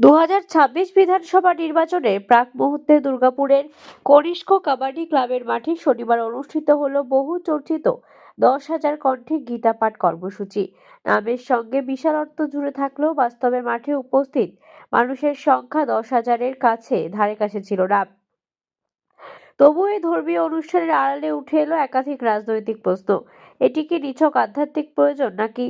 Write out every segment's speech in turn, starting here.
2026 বিধানসভা নির্বাচনের প্রাক মুহূর্তে দুর্গাপুরের কনিষ্ক কাবাডি ক্লাবের মাঠে শনিবার অনুষ্ঠিত হলো বহু চর্চিত 10,000 কণ্ঠে গীতা পাঠ কর্মসূচি। নামের সঙ্গে বিশাল অর্থ জুড়ে থাকলেও বাস্তবে মাঠে উপস্থিত মানুষের সংখ্যা 10,000-এর ধারে কাছে ছিল না। তবুও এই ধর্মীয় অনুষ্ঠানের আড়ালে উঠে এলো একাধিক রাজনৈতিক প্রশ্ন। এটি কি নিছক আধ্যাত্মিক প্রয়োজন নাকি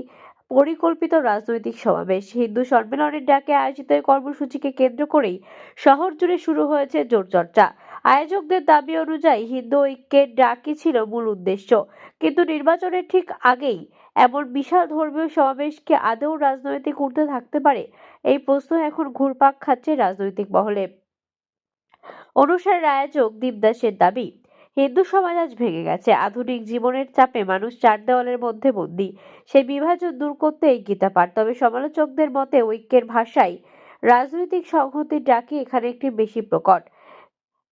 পরিকল্পিত রাজনৈতিক সমাবেশ? হিন্দু সম্মেলনের ডাকে আয়োজিত এই কর্মসূচিকে কেন্দ্র করেই শহর জুড়ে শুরু হয়েছে জোর চর্চা। আয়োজকদের দাবি অনুযায়ী হিন্দু ঐক্যের ডাকই ছিল মূল উদ্দেশ্য, কিন্তু নির্বাচনের ঠিক আগেই এমন বিশাল ধর্মীয় সমাবেশ কি আদৌ রাজনৈতিক ঊর্ধ্বে থাকতে পারে? এই প্রশ্ন এখন ঘুরপাক খাচ্ছে রাজনৈতিক মহলে। অনুষ্ঠানের আয়োজক দীপদাসের দাবি, হিন্দু সমাজ আজ ভেঙে গেছে। আধুনিক জীবনের চাপে মানুষ চার দেওয়ালের মধ্যে বন্দী। সেই বিভাজন দূর করতে এই গীতা পাঠ। তবে সমালোচকদের মতে ঐক্যের ভাষায় রাজনৈতিক সংহতির ডাকি এখানে একটি বেশি প্রকট।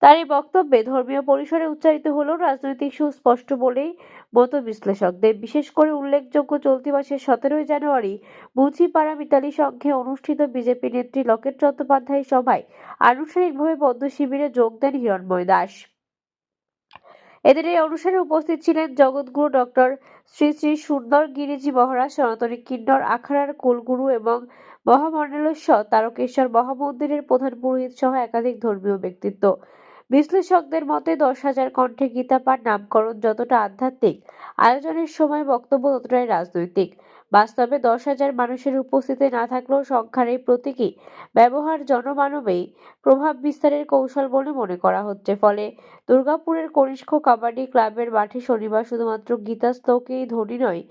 তার এই বক্তব্যে ধর্মীয় পরিসরে উচ্চারিত হলেও রাজনৈতিক সুস্পষ্ট বলেই মত বিশ্লেষকদের। বিশেষ করে উল্লেখযোগ্য, চলতি মাসের 17 জানুয়ারি মুচিপাড়া মিতালি সংঘে অনুষ্ঠিত বিজেপি নেত্রী লকেট চট্টোপাধ্যায়ের সভায় আনুষ্ঠানিকভাবে পদ্ম শিবিরে যোগ দেন হিরণময় দাস। এদের এই অনুষ্ঠানে উপস্থিত ছিলেন জগৎগুরু ডক্টর শ্রী শ্রী সুন্দর গিরিজি মহারাজ, সনাতনী কিন্নর আখাড়ার কুলগুরু এবং মহামণ্ডলেশ্বর তারকেশ্বর মহামন্দিরের প্রধান পুরোহিত সহ একাধিক ধর্মীয় ব্যক্তিত্ব। বিশ্লেষকদের মতে 10,000 কণ্ঠে গীতা পাঠ নামকরণ যতটা আধ্যাত্মিক, আয়োজনের সময় বক্তব্য ততটাই রাজনৈতিক। বাস্তবে 10,000 মানুষের উপস্থিতি না থাকলেও সংখ্যার এই প্রতীকী ব্যবহার জনমানবেই প্রভাব বিস্তারের কৌশল বলে মনে করা হচ্ছে। ফলে দুর্গাপুরের কনিষ্ক কাবাডি ক্লাবের মাঠে শনিবার শুধুমাত্র গীতা শ্লোকেই ধ্বনি নয়,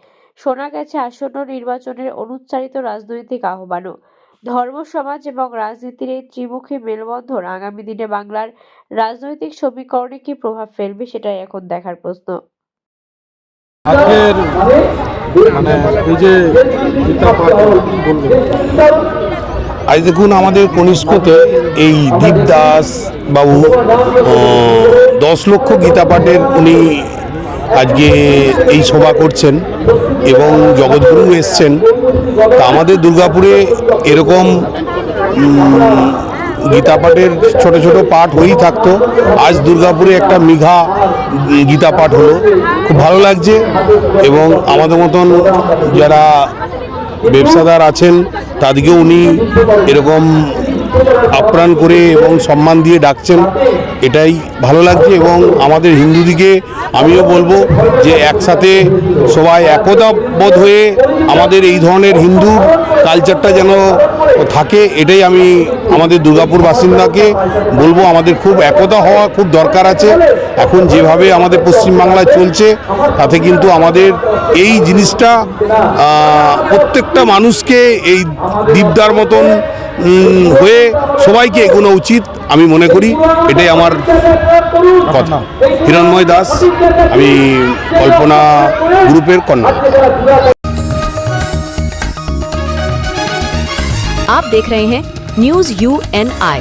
শোনা গেছে আসন্ন নির্বাচনের অনুচ্চারিত রাজনৈতিক আহ্বানও। ধর্ম, সমাজ এবং রাজনীতির এই ত্রিমুখী মেলবন্ধন আগামী দিনে বাংলার রাজনৈতিক সমীকরণে কি প্রভাব ফেলবে, সেটাই এখন দেখার প্রশ্ন। আজকের এই যে গীতা পাঠ আজ দেখুন আমাদের কনিষ্কতে এই দীপদাস বাবু 10 লক্ষ গীতা পাঠের উনি আজকে এই সভা করছেন এবং জগৎগুরু এসছেন। তা আমাদের দুর্গাপুরে এরকম গীতা পাঠের ছোট ছোট পাঠ হয়েই থাকতো। আজ দুর্গাপুরে একটা মেঘা গীতা পাঠ হলো, খুব ভালো লাগছে। এবং আমাদের মতন যারা ব্যবসাদার আছেন তাদেরকেও উনি এরকম আপ্যায়ন করে এবং সম্মান দিয়ে ডাকছেন, এটাই ভালো লাগছে। এবং আমাদের হিন্দুদিকে আমিও বলবো যে একসাথে সবাই একতাবদ্ধ হয়ে আমাদের এই ধরনের হিন্দু কালচারটা যেন থাকে, এটাই আমি আমাদের দুর্গাপুর বাসিন্দাকে বলবো। আমাদের খুব একতা হওয়া খুব দরকার আছে। এখন যেভাবে আমাদের পশ্চিমবাংলায় চলছে তাতে কিন্তু আমাদের এই জিনিসটা প্রত্যেকটা মানুষকে এই দীপদার মতন হয়ে সবাইকে এগোনো উচিত আমি মনে করি, এটাই আমার কথা। হিরণময় দাস, আমি কল্পনা গ্রুপের কন্যা। आप देख रहे हैं न्यूज़ UNI।